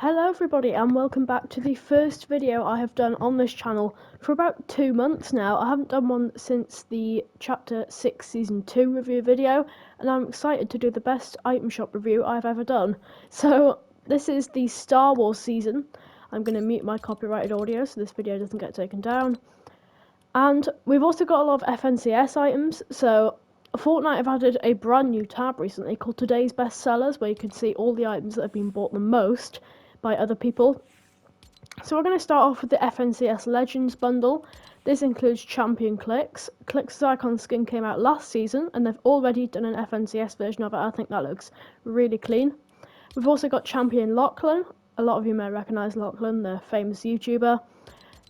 Hello everybody and welcome back to the first video I have done on this channel for about 2 months now. I haven't done one since the Chapter 6 Season 2 review video, and I'm excited to do the best item shop review I've ever done. So this is the Star Wars season. I'm going to mute my copyrighted audio so this video doesn't get taken down. And we've also got a lot of FNCS items, so Fortnite have added a brand new tab recently called Today's Best Sellers, where you can see all the items that have been bought the most by other people. So we're going to start off with the FNCS Legends bundle. This includes Champion Clicks. Clicks' icon skin came out last season, and they've already done an FNCS version of it. I think that looks really clean. We've also got Champion Lachlan. A lot of you may recognise Lachlan, the famous YouTuber.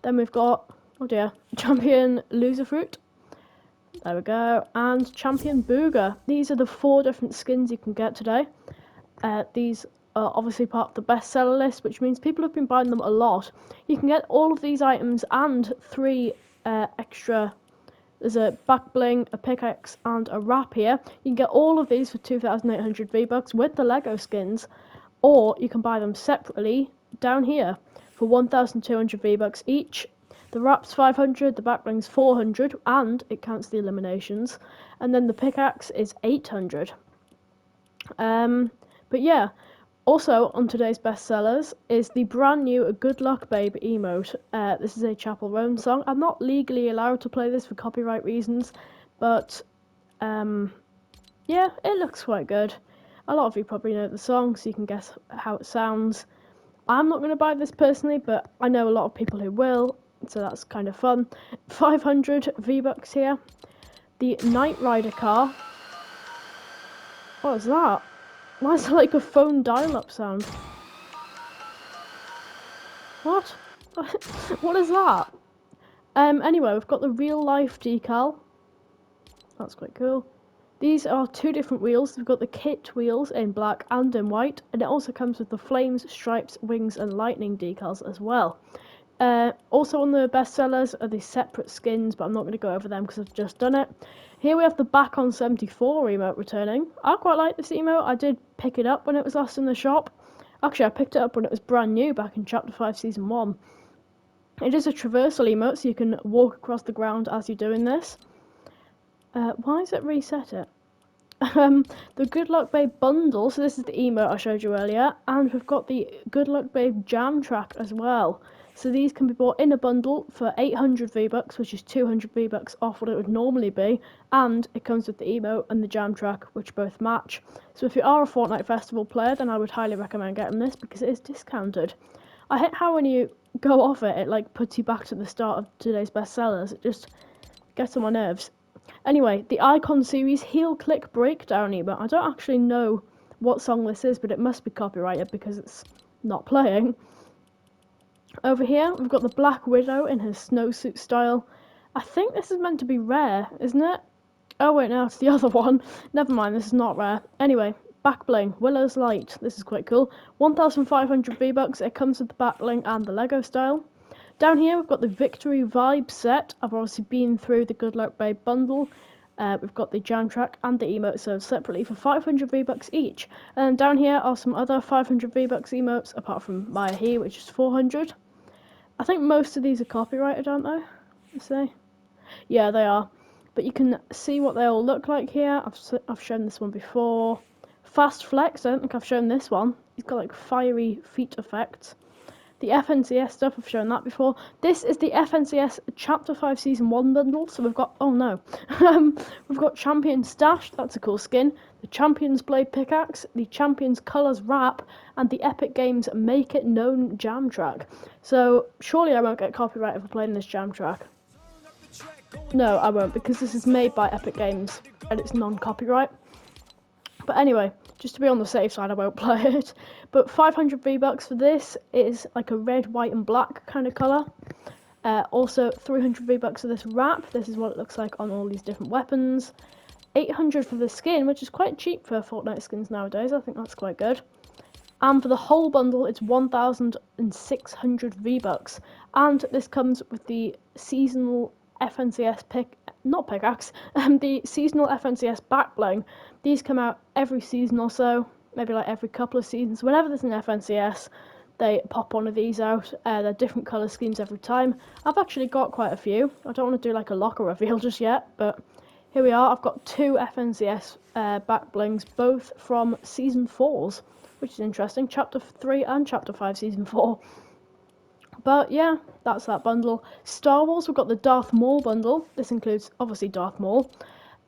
Then we've got, oh dear, Champion Loserfruit. There we go. And Champion Booger. These are the 4 different skins you can get today. These are obviously part of the bestseller list, which means people have been buying them a lot. You can get all of these items and 3 extra. There's a back bling, a pickaxe, and a wrap here. You can get all of these for 2,800 V-Bucks with the Lego skins, or you can buy them separately down here for 1,200 V-Bucks each. The wrap's 500, the back bling's 400, and it counts the eliminations. And then the pickaxe is 800. But yeah, also on today's bestsellers is the brand new Good Luck Babe emote. This is a Chapel Roan song. I'm not legally allowed to play this for copyright reasons, but yeah, it looks quite good. A lot of you probably know the song, so you can guess how it sounds. I'm not going to buy this personally, but I know a lot of people who will, so that's kind of fun. 500 V-Bucks here. The Knight Rider car. What is that? Why is it like a phone dial-up sound? What? What is that? Anyway, we've got the real life decal. That's quite cool. These are 2 different wheels. We've got the kit wheels in black and in white, and it also comes with the flames, stripes, wings, and lightning decals as well. Also on the bestsellers are the separate skins, but I'm not going to go over them because I've just done it. Here we have the Back on 74 emote returning. I quite like this emote. I did pick it up when it was last in the shop. Actually, I picked it up when it was brand new back in Chapter 5 Season 1. It is a traversal emote, so you can walk across the ground as you're doing this. Why has it reset it? The Good Luck Babe bundle, so this is the emote I showed you earlier, and we've got the Good Luck Babe jam track as well. So these can be bought in a bundle for 800 V-Bucks, which is 200 V-Bucks off what it would normally be, and it comes with the emote and the jam track, which both match. So if you are a Fortnite Festival player, then I would highly recommend getting this because it is discounted. I hate how when you go off it, it like puts you back to the start of today's bestsellers. It just gets on my nerves. Anyway, the Icon series Heel Click Breakdown emote. I don't actually know what song this is, but it must be copyrighted because it's not playing. Over here, we've got the Black Widow in her snowsuit style. I think this is meant to be rare, isn't it? Oh wait, no, it's the other one. Never mind, this is not rare. Anyway, back bling, Willow's Light. This is quite cool. 1,500 V-Bucks. It comes with the back bling and the Lego style. Down here, we've got the Victory Vibe set. I've obviously been through the Good Luck Babe bundle. We've got the jam track and the emote served separately for 500 V-Bucks each. And down here are some other 500 V-Bucks emotes, apart from Maya He, which is 400. I think most of these are copyrighted, aren't they? Let's see. Yeah, they are. But you can see what they all look like here. I've shown this one before. Fast Flex, I don't think I've shown this one. He's got like fiery feet effects. The FNCS stuff, I've shown that before. This is the FNCS Chapter 5 Season 1 bundle. So we've got, oh no. We've got Champion Stash, that's a cool skin. The Champion's Blade Pickaxe, the Champion's Colours Wrap, and the Epic Games Make It Known jam track. So surely I won't get copyrighted for playing this jam track. No, I won't, because this is made by Epic Games and it's non-copyright. But anyway, just to be on the safe side, I won't play it. But 500 V-Bucks for this is like a red, white and black kind of colour. Also 300 V-Bucks for this wrap. This is what it looks like on all these different weapons. 800 for the skin, which is quite cheap for Fortnite skins nowadays. I think that's quite good. And for the whole bundle, it's 1,600 V-Bucks. And this comes with the seasonal FNCS pickaxe, the seasonal FNCS back bling. These come out every season or so, maybe like every couple of seasons. Whenever there's an FNCS, they pop one of these out. They're different colour schemes every time. I've actually got quite a few. I don't want to do like a locker reveal just yet, but here we are. I've got 2 FNCS back blings, both from Season 4s, which is interesting. Chapter 3 and Chapter 5 Season 4. But yeah, that's that bundle. Star Wars, we've got the Darth Maul bundle. This includes, obviously, Darth Maul.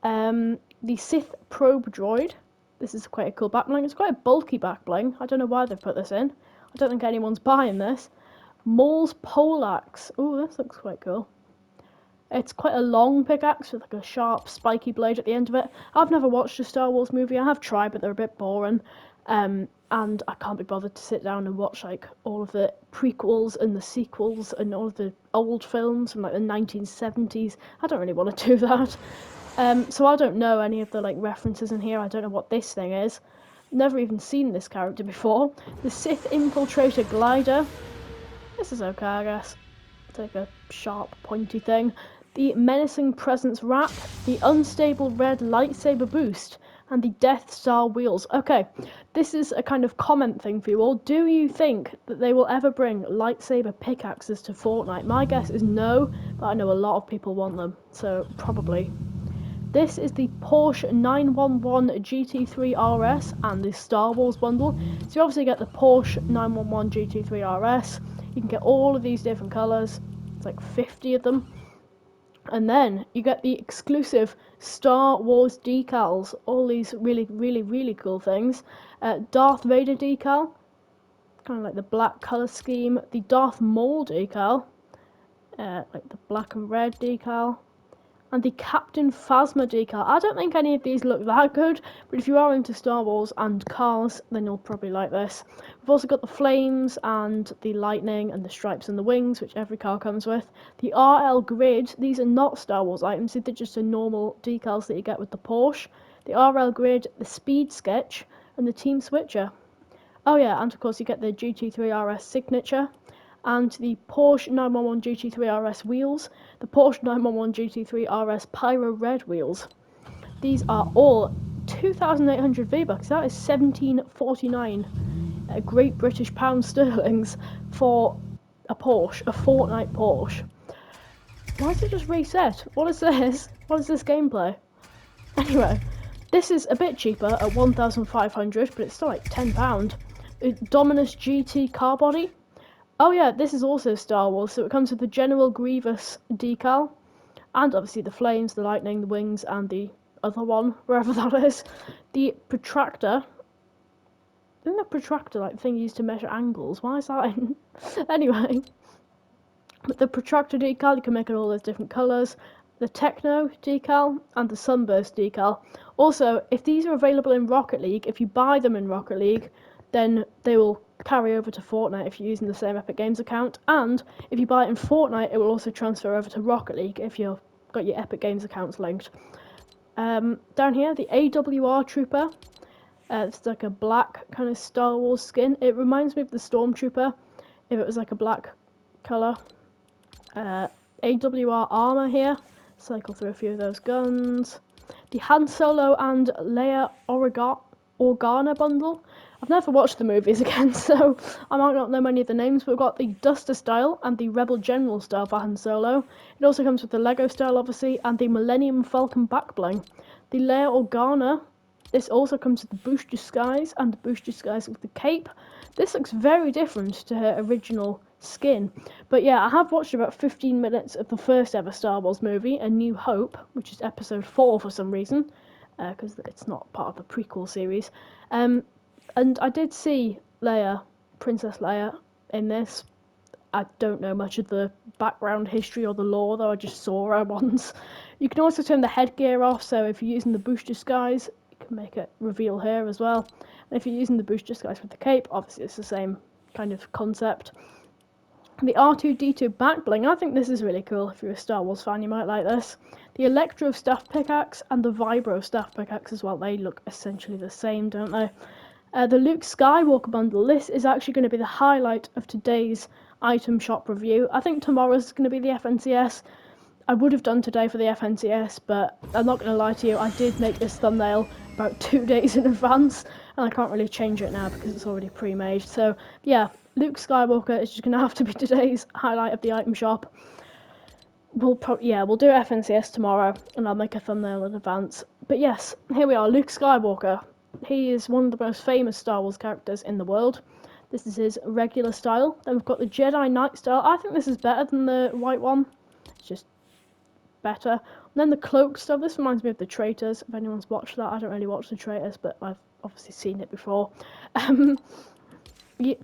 The Sith Probe Droid. This is quite a cool back bling. It's quite a bulky back bling. I don't know why they've put this in. I don't think anyone's buying this. Maul's Poleaxe. Oh, this looks quite cool. It's quite a long pickaxe with like a sharp, spiky blade at the end of it. I've never watched a Star Wars movie. I have tried, but they're a bit boring. And I can't be bothered to sit down and watch like all of the prequels and the sequels and all of the old films from like the 1970s. I don't really want to do that. So I don't know any of the like references in here. I don't know what this thing is. Never even seen this character before. The Sith Infiltrator Glider. This is okay, I guess. It's like a sharp, pointy thing. The Menacing Presence Wrap. The Unstable Red Lightsaber Boost. And the Death Star Wheels. Okay, this is a kind of comment thing for you all. Do you think that they will ever bring lightsaber pickaxes to Fortnite? My guess is no, but I know a lot of people want them, so probably. This is the Porsche 911 GT3 RS and the Star Wars bundle. So you obviously get the Porsche 911 GT3 RS. You can get all of these different colours. It's like 50 of them. And then you get the exclusive Star Wars decals. All these really, really, really cool things. Darth Vader decal. Kind of like the black colour scheme. The Darth Maul decal. Like the black and red decal. And the Captain Phasma decal. I don't think any of these look that good, but if you are into Star Wars and cars, then you'll probably like this. We've also got the flames and the lightning and the stripes and the wings, which every car comes with. The RL Grid, these are not Star Wars items, they're just a normal decals that you get with the Porsche. The RL Grid, the Speed Sketch, and the Team Switcher. Oh yeah, and of course you get the GT3 RS signature. And the Porsche 911 GT3 RS wheels, the Porsche 911 GT3 RS Pyro Red wheels. These are all 2,800 V-Bucks. That is 17.49 Great British Pound Sterlings for a Porsche, a Fortnite Porsche. Why is it just reset? What is this? What is this gameplay? Anyway, this is a bit cheaper at 1,500, but it's still like £10. Dominus GT car body. Oh yeah, this is also Star Wars, so it comes with the General Grievous decal, and obviously the flames, the lightning, the wings, and the other one, wherever that is. The protractor. Isn't a protractor like the thing used to measure angles? Why is that in? Anyway, but the protractor decal, you can make it all those different colours. The Techno decal, and the Sunburst decal. Also, if these are available in Rocket League, if you buy them in Rocket League, then they will carry over to Fortnite if you're using the same Epic Games account, and if you buy it in Fortnite it will also transfer over to Rocket League if you've got your Epic Games accounts linked. Down here, the AWR Trooper. It's like a black kind of Star Wars skin. It reminds me of the Stormtrooper if it was like a black colour. AWR armour here. Cycle through a few of those guns. The Han Solo and Leia Organa bundle. I've never watched the movies again, so I might not know many of the names, but we've got the Duster style and the Rebel General style for Han Solo. It also comes with the Lego style, obviously, and the Millennium Falcon back bling. The Leia Organa, this also comes with the Boost Disguise and the Boost Disguise with the cape. This looks very different to her original skin. But yeah, I have watched about 15 minutes of the first ever Star Wars movie, A New Hope, which is episode 4 for some reason, because it's not part of the prequel series. And I did see Leia, Princess Leia, in this. I don't know much of the background history or the lore, though I just saw her once. You can also turn the headgear off, so if you're using the Boost Disguise, you can make it reveal her as well. And if you're using the Boost Disguise with the cape, obviously it's the same kind of concept. The R2-D2 back bling, I think this is really cool. If you're a Star Wars fan, you might like this. The Electro Staff Pickaxe and the Vibro Staff Pickaxe as well. They look essentially the same, don't they? The Luke Skywalker bundle. This is actually going to be the highlight of today's item shop review. I think tomorrow's going to be the FNCS. I would have done today for the FNCS, but I'm not going to lie to you, I did make this thumbnail about 2 days in advance, and I can't really change it now because it's already pre-made. So yeah, Luke Skywalker is just gonna have to be today's highlight of the item shop. We'll do FNCS tomorrow, and I'll make a thumbnail in advance. But yes, here we are, Luke Skywalker. He is one of the most famous Star Wars characters in the world. This is his regular style. Then we've got the Jedi Knight style. I think this is better than the white one. It's just better. And then the cloak stuff. This reminds me of the Traitors. If anyone's watched that, I don't really watch the Traitors, but I've obviously seen it before.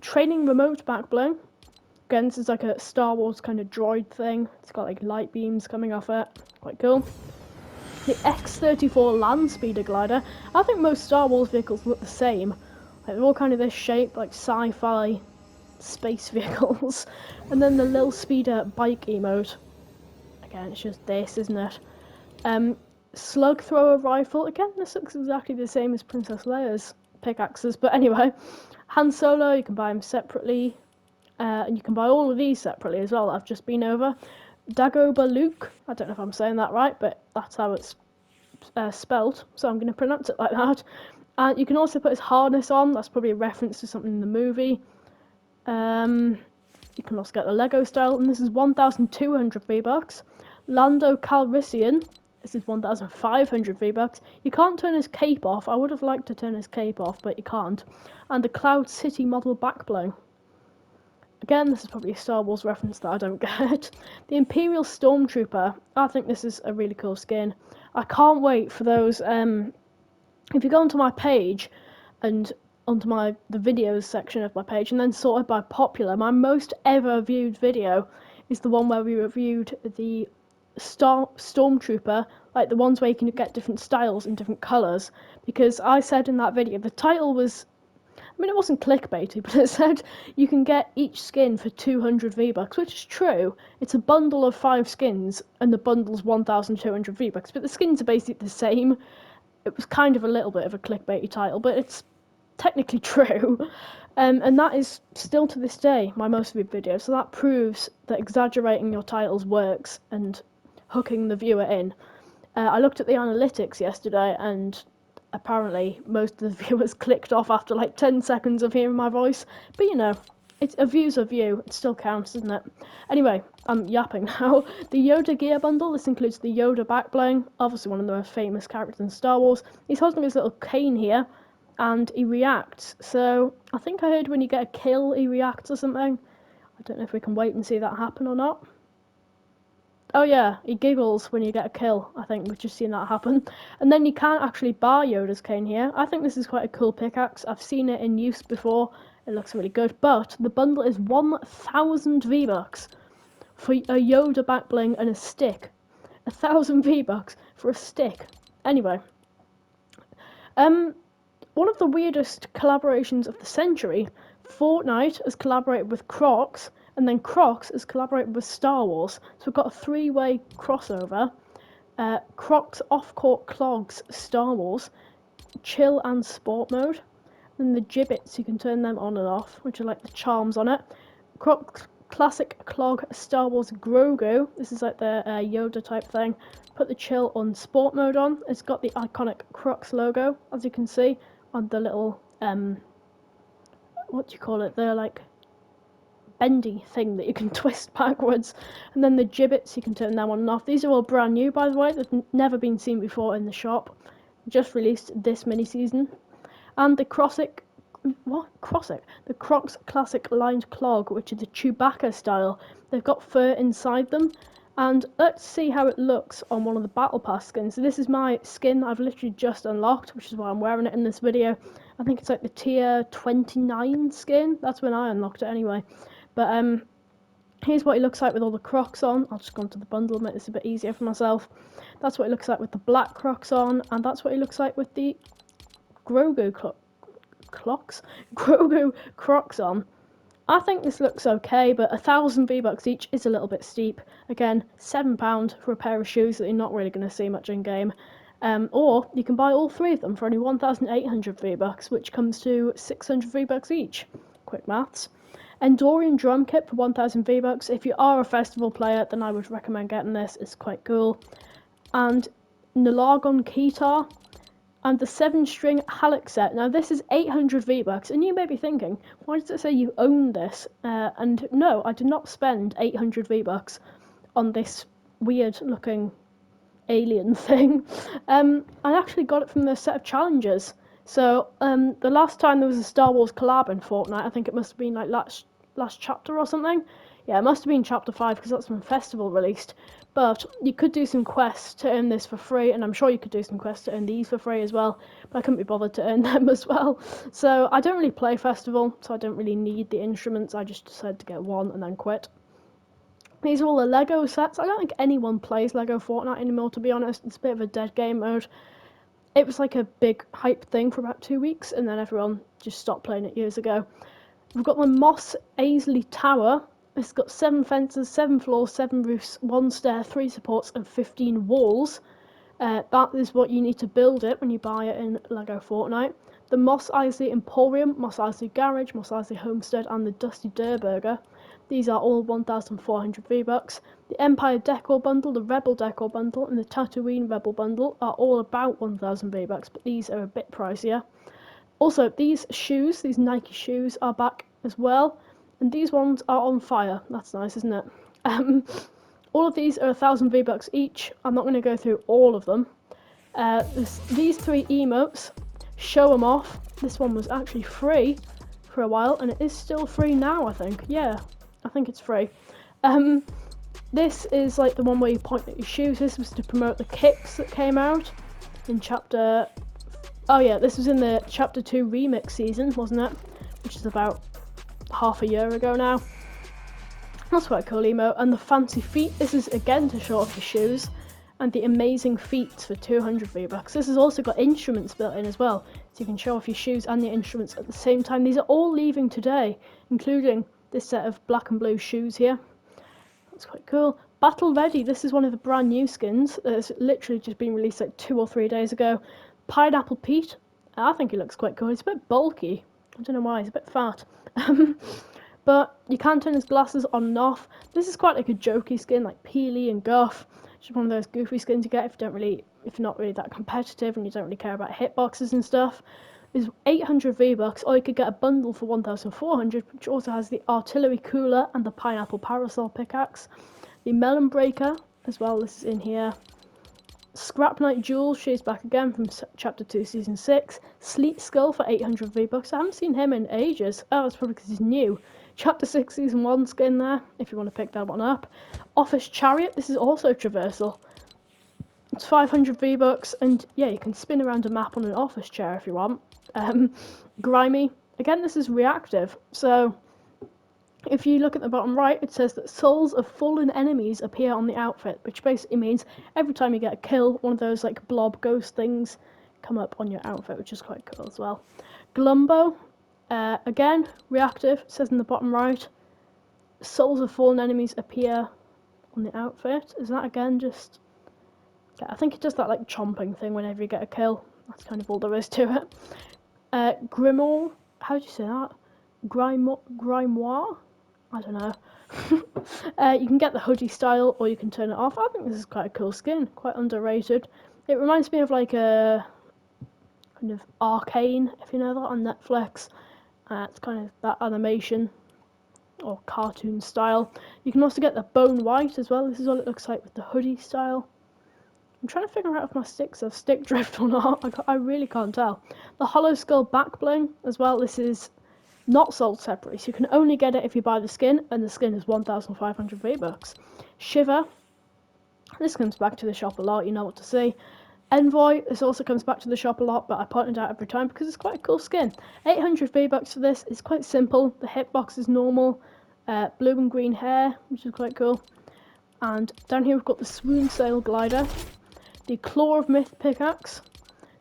Training remote backbling. Again, this is like a Star Wars kind of droid thing. It's got like light beams coming off it. Quite cool. The X-34 land speeder glider. I think most Star Wars vehicles look the same. Like, they're all kind of this shape, like sci-fi space vehicles. And then the Lil Speeder bike emote. Again, it's just this, isn't it? Slug thrower rifle. Again, this looks exactly the same as Princess Leia's pickaxes. But anyway, Han Solo, you can buy them separately. And you can buy all of these separately as well. I've just been over. Dagobah Luke. I don't know if I'm saying that right, but that's how it's spelled. So I'm going to pronounce it like that. And you can also put his harness on. That's probably a reference to something in the movie. You can also get the Lego style. And this is 1,200 V-Bucks. Lando Calrissian. This is 1,500 V-Bucks. You can't turn his cape off. I would have liked to turn his cape off, but you can't. And the Cloud City model backbling. Again, this is probably a Star Wars reference that I don't get. The Imperial Stormtrooper. I think this is a really cool skin. I can't wait for those. If you go onto my page and onto the videos section of my page and then sorted by popular, my most ever viewed video is the one where we reviewed the Stormtrooper, like the ones where you can get different styles and different colours. Because I said in that video, the title was, I mean, it wasn't clickbaity, but it said you can get each skin for 200 V-Bucks, which is true. It's a bundle of 5 skins, and the bundle's 1,200 V-Bucks, but the skins are basically the same. It was kind of a little bit of a clickbaity title, but it's technically true. And that is still to this day my most viewed video, so that proves that exaggerating your titles works and hooking the viewer in. I looked at the analytics yesterday, and apparently most of the viewers clicked off after like 10 seconds of hearing my voice. But you know, it's a view's a view. It still counts, doesn't it? Anyway, I'm yapping now. The Yoda gear bundle. This includes the Yoda backbling, obviously one of the most famous characters in Star Wars. He's holding his little cane here, and he reacts. So I think I heard when you get a kill, he reacts or something. I don't know if we can wait and see that happen or not. Oh yeah, he giggles when you get a kill. I think we've just seen that happen. And then you can't actually buy Yoda's cane here. I think this is quite a cool pickaxe. I've seen it in use before. It looks really good. But the bundle is 1,000 V-Bucks for a Yoda backbling and a stick. 1,000 V-Bucks for a stick. Anyway. One of the weirdest collaborations of the century. Fortnite has collaborated with Crocs. And then Crocs has collaborated with Star Wars. So we've got a 3-way crossover. Crocs Off-Court Clogs Star Wars. Chill and Sport mode. And the gibbets, you can turn them on and off, which are like the charms on it. Crocs Classic Clog Star Wars Grogu. This is like the Yoda type thing. Put the chill on Sport mode on. It's got the iconic Crocs logo, as you can see, on the little, what do you call it? They're like bendy thing that you can twist backwards. And then the gibbets, you can turn them on and off. These are all brand new, by the way. They've never been seen before in the shop. Just released this mini season. And the the Crocs Classic Lined Clog, which is the Chewbacca style. They've got fur inside them. And let's see how it looks on one of the Battle Pass skins. So this is my skin I've literally just unlocked, which is why I'm wearing it in this video. I think it's like the tier 29 skin. That's when I unlocked it anyway. But here's what it looks like with all the Crocs on. I'll just go into the bundle and make this a bit easier for myself. That's what it looks like with the black Crocs on, and that's what it looks like with the Grogu Crocs on. I think this looks okay, but 1,000 V-Bucks each is a little bit steep. Again, £7 for a pair of shoes that you're not really going to see much in game. Or you can buy all 3 of them for only 1,800 V-Bucks, which comes to 600 V-Bucks each. Quick maths. Endorian drum kit for 1,000 V-Bucks. If you are a festival player, then I would recommend getting this. It's quite cool. And Nalagon keytar. and the 7-string Halleck set. Now this is 800 V-Bucks, and you may be thinking, why does it say you own this? And no, I did not spend 800 V-Bucks on this weird looking alien thing. I actually got it from the set of challenges. So the last time there was a Star Wars collab in Fortnite, I think it must have been like last chapter or something. Yeah, it must have been chapter 5 because that's when Festival released. But you could do some quests to earn this for free, and I'm sure you could do some quests to earn these for free as well, but I couldn't be bothered to earn them as well. So I don't really play Festival, so I don't really need the instruments. I just decided to get one and then quit. These are all the Lego sets. I don't think anyone plays Lego Fortnite anymore, to be honest. It's a bit of a dead game mode. It was like a big hype thing for about 2 weeks, and then everyone just stopped playing it years ago. We've got the Moss Aisley Tower. It's got 7 fences, 7 floors, 7 roofs, 1 stair, 3 supports, and 15 walls. That is what you need to build it when you buy it in Lego Fortnite. The Moss Eisley Emporium, Moss Eisley Garage, Moss Eisley Homestead, and the Dusty Durburger. These are all 1,400 V-Bucks. The Empire Decor Bundle, the Rebel Decor Bundle, and the Tatooine Rebel Bundle are all about 1,000 V-Bucks, but these are a bit pricier. Also, these shoes, these Nike shoes, are back as well, and these ones are on fire. That's nice, isn't it? All of these are 1,000 V-Bucks each. I'm not going to go through all of them. These 3 emotes, show them off. This one was actually free for a while, and it is still free now, I think. Yeah, I think it's free. This is like the one where you point at your shoes. This was to promote the kicks that came out in chapter... Oh yeah, this was in the chapter 2 remix season, wasn't it? Which is about half a year ago now. That's quite a cool emote. And the fancy feet, this is again to show off your shoes. And the amazing feet for 200 V-Bucks. This has also got instruments built in as well, so you can show off your shoes and the instruments at the same time. These are all leaving today, including this set of black and blue shoes here. That's quite cool. Battle Ready, this is one of the brand new skins. It's literally just been released like 2 or 3 days ago. Pineapple Pete, I think he looks quite cool. He's a bit bulky. I don't know why, he's a bit fat. But you can turn his glasses on and off. This is quite like a jokey skin, like Peely and Guff. Just one of those goofy skins you get if you're not really that competitive and you don't really care about hitboxes and stuff. Is 800 V-Bucks, or you could get a bundle for 1,400, which also has the artillery cooler and the pineapple parasol pickaxe. The melon breaker as well, this is in here. Scrap Knight Jewel, she's back again from chapter 2 season 6. Sleet Skull for 800 V-Bucks. I haven't seen him in ages. Oh, that's probably because he's new. Chapter 6 season 1 skin there, if you want to pick that one up. Office Chariot, this is also traversal. It's 500 V-Bucks, and yeah, you can spin around a map on an office chair if you want. Grimy, again this is reactive, so if you look at the bottom right, it says that souls of fallen enemies appear on the outfit, which basically means every time you get a kill, one of those like blob ghost things come up on your outfit, which is quite cool as well. Glumbo, again, reactive, it says in the bottom right, souls of fallen enemies appear on the outfit. Is that again just... Yeah, I think it does that like chomping thing whenever you get a kill. That's kind of all there is to it. Grimoire, how do you say that? Grimoire? I don't know. You can get the hoodie style, or you can turn it off. I think this is quite a cool skin, quite underrated. It reminds me of like a kind of Arcane, if you know that, on Netflix. It's kind of that animation or cartoon style. You can also get the bone white as well. This is what it looks like with the hoodie style. I'm trying to figure out if my sticks have stick drift or not. I really can't tell. The Hollow Skull back bling as well. This is not sold separately, so you can only get it if you buy the skin, and the skin is 1,500 V-Bucks. Shiver. This comes back to the shop a lot, you know what to see. Envoy, this also comes back to the shop a lot, but I point it out every time because it's quite a cool skin. 800 V-Bucks for this. It's quite simple. The hitbox is normal. Blue and green hair, which is quite cool. And down here we've got the Swoon Sail Glider, the Claw of Myth pickaxe,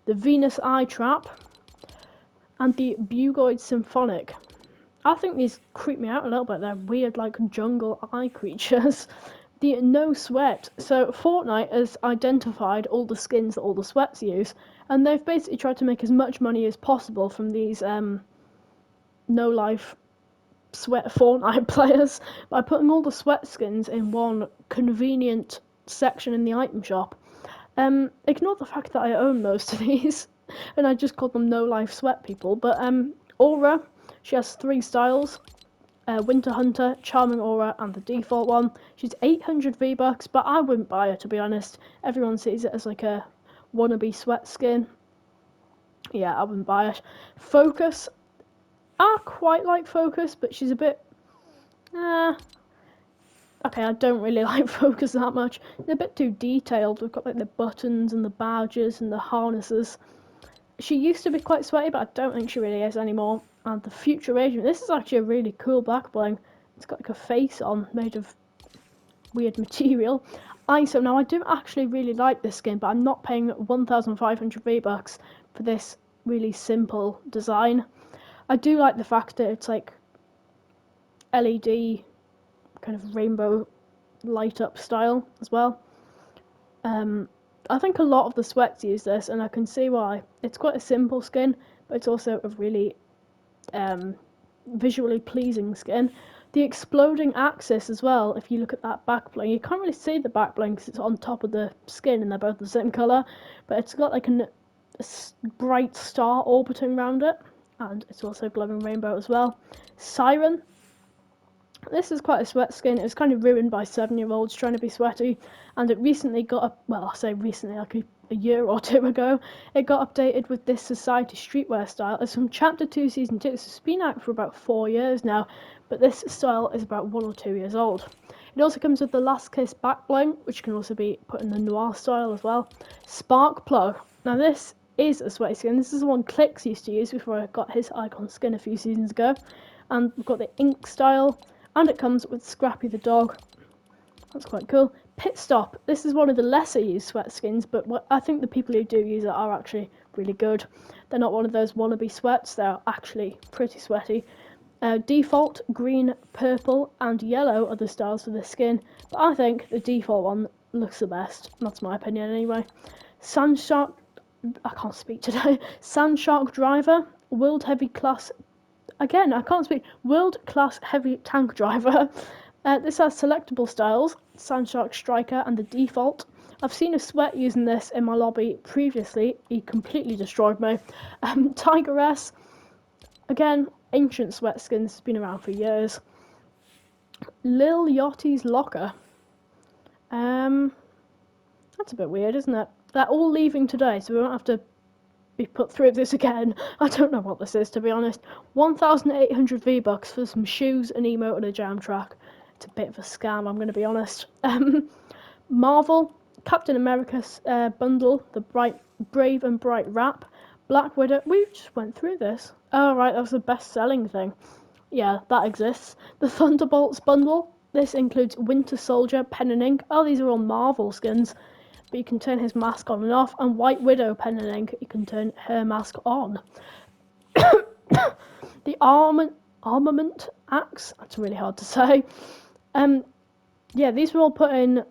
the Venus Eye Trap, and the Bugoid Symphonic. I think these creep me out a little bit. They're weird, like jungle eye creatures. The No Sweat. So Fortnite has identified all the skins that all the sweats use, and they've basically tried to make as much money as possible from these no-life sweat Fortnite players by putting all the sweat skins in one convenient section in the item shop. Ignore the fact that I own most of these. and I just called them no life sweat people. But Aura, she has 3 styles. Winter Hunter, Charming Aura, and the default one. She's 800 V-Bucks, but I wouldn't buy her, to be honest. Everyone sees it as like a wannabe sweat skin. Yeah, I wouldn't buy it. Focus, I quite like Focus, but she's a bit... okay, I don't really like Focus that much. They're a bit too detailed. We've got like the buttons and the badges and the harnesses. She used to be quite sweaty, but I don't think she really is anymore. And the Future Agent, this is actually a really cool back bling. It's got like a face on, made of weird material. ISO, now I do actually really like this skin, but I'm not paying 1,500 V-Bucks for this really simple design. I do like the fact that it's like LED, kind of rainbow light up style as well. I think a lot of the sweats use this, and I can see why. It's quite a simple skin, but it's also a really visually pleasing skin. The exploding axis as well, if you look at that back bling, you can't really see the back bling because it's on top of the skin and they're both the same colour, but it's got like a bright star orbiting around it, and it's also glowing rainbow as well. Siren, this is quite a sweat skin. It was kind of ruined by 7-year-olds trying to be sweaty, and it recently got well, I say recently, like a year or 2 ago, it got updated with this Society streetwear style. It's from Chapter 2, Season 2, so it's been out for about 4 years now, but this style is about 1 or 2 years old. It also comes with the Last Kiss back bling, which can also be put in the noir style as well. Spark Plug. Now this is a sweaty skin. This is the one Clicks used to use before I got his icon skin a few seasons ago. And we've got the ink style, and it comes with Scrappy the dog. That's quite cool. Pit Stop. This is one of the lesser used sweat skins, but I think the people who do use it are actually really good. They're not one of those wannabe sweats, they're actually pretty sweaty. Default, green, purple, and yellow are the styles for this skin, but I think the default one looks the best. That's my opinion anyway. Sandshark, I can't speak today. Sandshark Driver, World Heavy Class, again, I can't speak, World Class Heavy Tank Driver. This has selectable styles, Sandshark Striker and the default. I've seen a sweat using this in my lobby previously. He completely destroyed me. Tigress, again, ancient sweat skins, has been around for years. Lil Yachty's Locker. That's a bit weird, isn't it? They're all leaving today, so we won't have to be put through this again. I don't know what this is, to be honest. 1,800 V-Bucks for some shoes, an emote, and a jam track. It's a bit of a scam, I'm going to be honest. Marvel, Captain America's bundle, the Brave and Bright wrap. Black Widow, we just went through this. Oh right, that was the best selling thing. Yeah, that exists. The Thunderbolts bundle, this includes Winter Soldier, pen and ink. Oh, these are all Marvel skins, but you can turn his mask on and off. And White Widow pen and ink, you can turn her mask on. The armament axe, that's really hard to say. Yeah, these were all put in,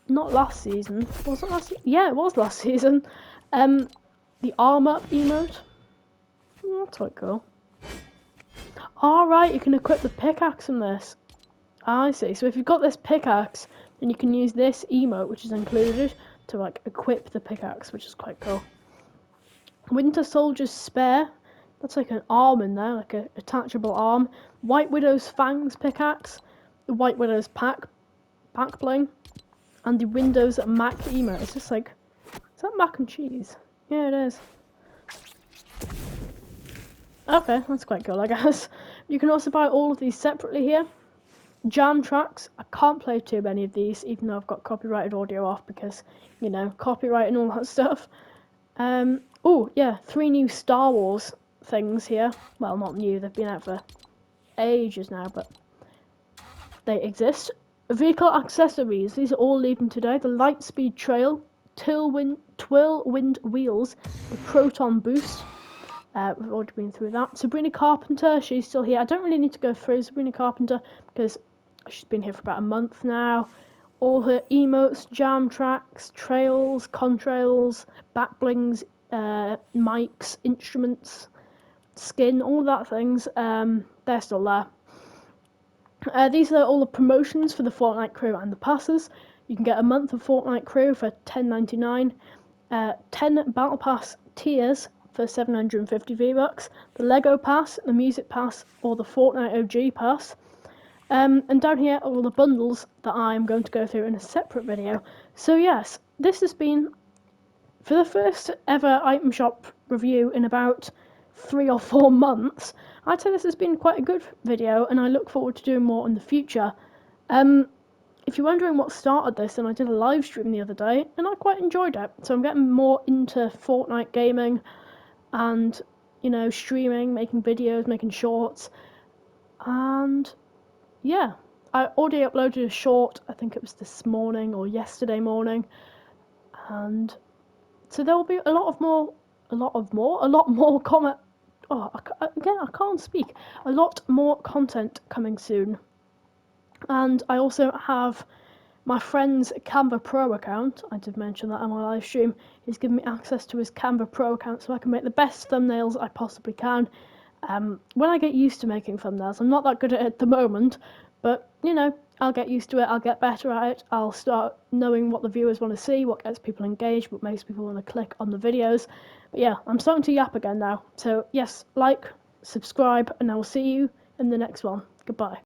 not last season. Was it last season? Yeah, it was last season. The armor emote. That's quite cool. Alright, you can equip the pickaxe from this. I see. So if you've got this pickaxe, then you can use this emote, which is included, to like equip the pickaxe, which is quite cool. Winter Soldier's Spare. That's like an arm in there, like a attachable arm. White Widow's Fangs pickaxe. The White Widow's back bling. And the Windows Mac emote. It's just like, is that mac and cheese? Yeah, it is. Okay, that's quite cool, I guess. You can also buy all of these separately here. Jam tracks. I can't play too many of these, even though I've got copyrighted audio off because, you know, copyright and all that stuff. Oh, yeah, 3 new Star Wars things here. Well, not new, they've been out for ages now, but they exist. Vehicle accessories. These are all leaving today. The Lightspeed Trail, Twirlwind Wheels, the Proton Boost. We've already been through that. Sabrina Carpenter, she's still here. I don't really need to go through Sabrina Carpenter because she's been here for about a month now. All her emotes, jam tracks, trails, contrails, backblings, mics, instruments, skin, all that things, they're still there. These are all the promotions for the Fortnite crew and the passes. You can get a month of Fortnite crew for $10.99, 10 Battle Pass tiers for 750 V-Bucks, the Lego Pass, the Music Pass, or the Fortnite OG Pass. And down here are all the bundles that I'm going to go through in a separate video. So yes, this has been, for the first ever item shop review in about 3 or 4 months, I'd say this has been quite a good video, and I look forward to doing more in the future. If you're wondering what started this, then I did a live stream the other day, and I quite enjoyed it. So I'm getting more into Fortnite gaming, and, you know, streaming, making videos, making shorts, and yeah. I already uploaded a short, I think it was this morning or yesterday morning, and so there will be a lot more comment. Oh, again, I can't speak. A lot more content coming soon. And I also have my friend's Canva Pro account. I did mention that on my live stream. He's given me access to his Canva Pro account so I can make the best thumbnails I possibly can. When I get used to making thumbnails, I'm not that good at it at the moment, but you know, I'll get used to it, I'll get better at it, I'll start knowing what the viewers want to see, what gets people engaged, what makes people want to click on the videos. But yeah, I'm starting to yap again now. So yes, like, subscribe, and I will see you in the next one. Goodbye.